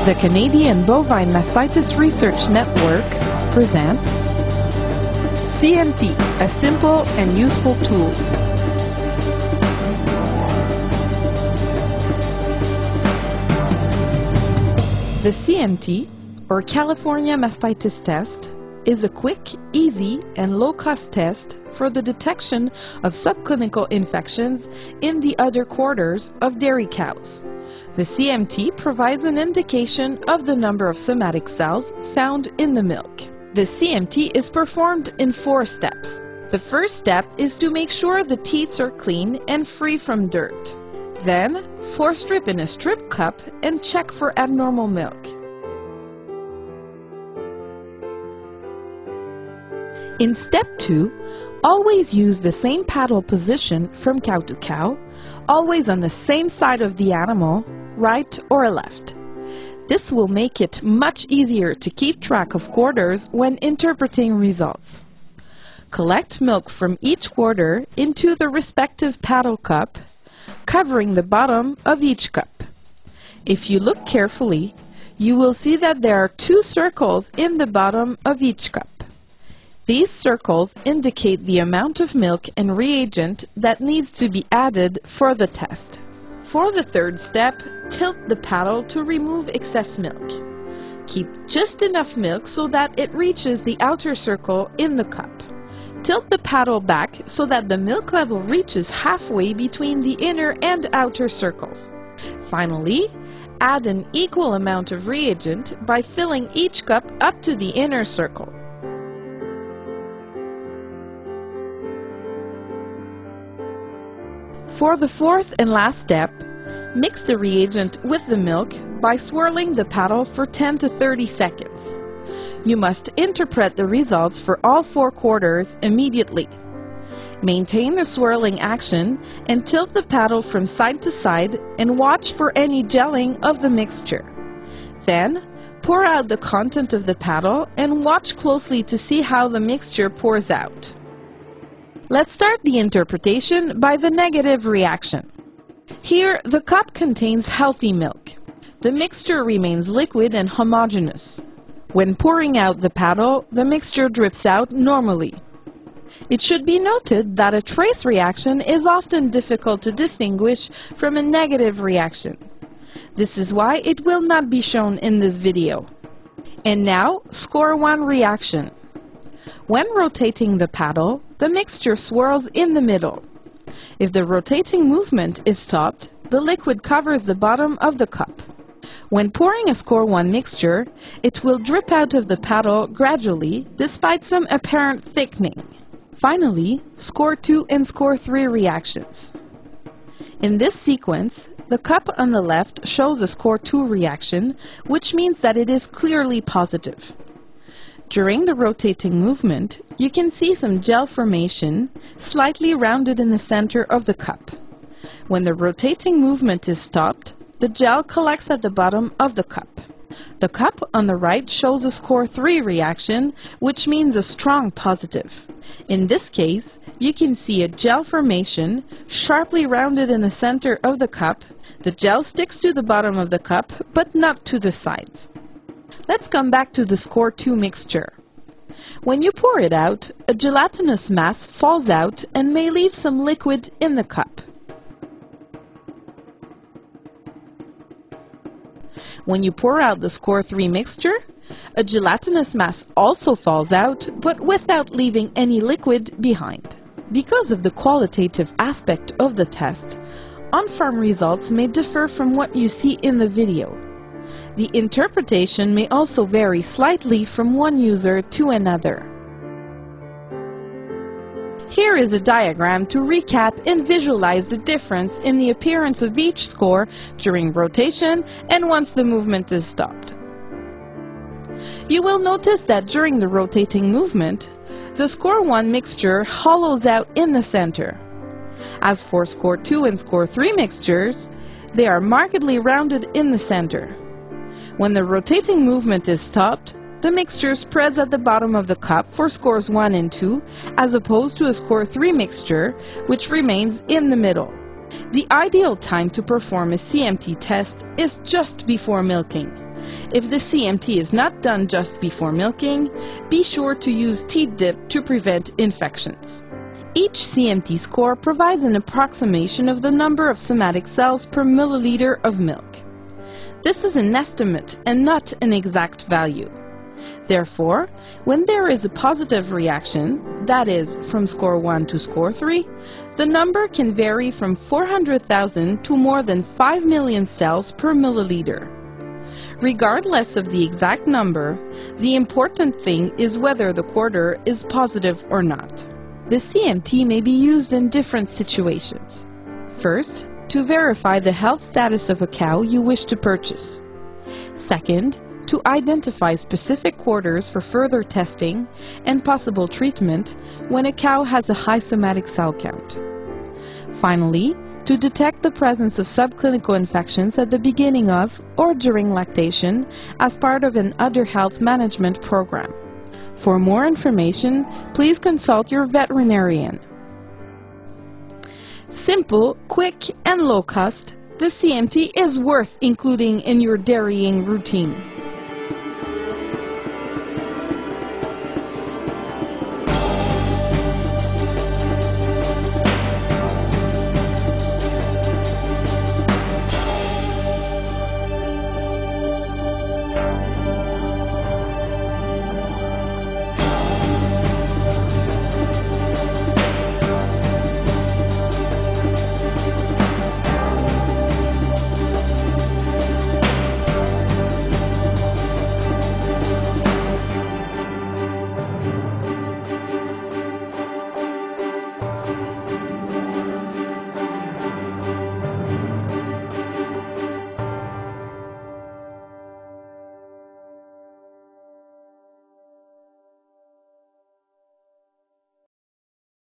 The Canadian Bovine Mastitis Research Network presents CMT, a simple and useful tool. The CMT, or California Mastitis Test, is a quick, easy, and low-cost test for the detection of subclinical infections in the udder quarters of dairy cows. The CMT provides an indication of the number of somatic cells found in the milk. The CMT is performed in 4 steps. The first step is to make sure the teats are clean and free from dirt. Then, force strip in a strip cup and check for abnormal milk. In step 2, always use the same paddle position from cow to cow, always on the same side of the animal, right or left. This will make it much easier to keep track of quarters when interpreting results. Collect milk from each quarter into the respective paddle cup, covering the bottom of each cup. If you look carefully, you will see that there are 2 circles in the bottom of each cup. These circles indicate the amount of milk and reagent that needs to be added for the test. For the third step, tilt the paddle to remove excess milk. Keep just enough milk so that it reaches the outer circle in the cup. Tilt the paddle back so that the milk level reaches halfway between the inner and outer circles. Finally, add an equal amount of reagent by filling each cup up to the inner circle. For the fourth and last step, mix the reagent with the milk by swirling the paddle for 10 to 30 seconds. You must interpret the results for all 4 quarters immediately. Maintain the swirling action and tilt the paddle from side to side and watch for any gelling of the mixture. Then, pour out the content of the paddle and watch closely to see how the mixture pours out. Let's start the interpretation by the negative reaction. Here, the cup contains healthy milk. The mixture remains liquid and homogeneous. When pouring out the paddle, the mixture drips out normally. It should be noted that a trace reaction is often difficult to distinguish from a negative reaction. This is why it will not be shown in this video. And now, score 1 reaction. When rotating the paddle, the mixture swirls in the middle. If the rotating movement is stopped, the liquid covers the bottom of the cup. When pouring a score 1 mixture, it will drip out of the paddle gradually, despite some apparent thickening. Finally, score 2 and score 3 reactions. In this sequence, the cup on the left shows a score 2 reaction, which means that it is clearly positive. During the rotating movement, you can see some gel formation, slightly rounded in the center of the cup. When the rotating movement is stopped, the gel collects at the bottom of the cup. The cup on the right shows a score 3 reaction, which means a strong positive. In this case, you can see a gel formation, sharply rounded in the center of the cup. The gel sticks to the bottom of the cup, but not to the sides. Let's come back to the score 2 mixture. When you pour it out, a gelatinous mass falls out and may leave some liquid in the cup. When you pour out the score 3 mixture, a gelatinous mass also falls out, but without leaving any liquid behind. Because of the qualitative aspect of the test, on-farm results may differ from what you see in the video. The interpretation may also vary slightly from one user to another. Here is a diagram to recap and visualize the difference in the appearance of each score during rotation and once the movement is stopped. You will notice that during the rotating movement, the score 1 mixture hollows out in the center. As for score 2 and score 3 mixtures, they are markedly rounded in the center. When the rotating movement is stopped, the mixture spreads at the bottom of the cup for scores 1 and 2, as opposed to a score 3 mixture, which remains in the middle. The ideal time to perform a CMT test is just before milking. If the CMT is not done just before milking, be sure to use teat dip to prevent infections. Each CMT score provides an approximation of the number of somatic cells per milliliter of milk. This is an estimate and not an exact value. Therefore, when there is a positive reaction, that is, from score 1 to score 3, the number can vary from 400,000 to more than 5 million cells per milliliter. Regardless of the exact number, the important thing is whether the quarter is positive or not. The CMT may be used in different situations. First, to verify the health status of a cow you wish to purchase. Second, to identify specific quarters for further testing and possible treatment when a cow has a high somatic cell count. Finally, to detect the presence of subclinical infections at the beginning of or during lactation as part of an udder health management program. For more information, please consult your veterinarian. Simple, quick, and low cost, the CMT is worth including in your dairying routine.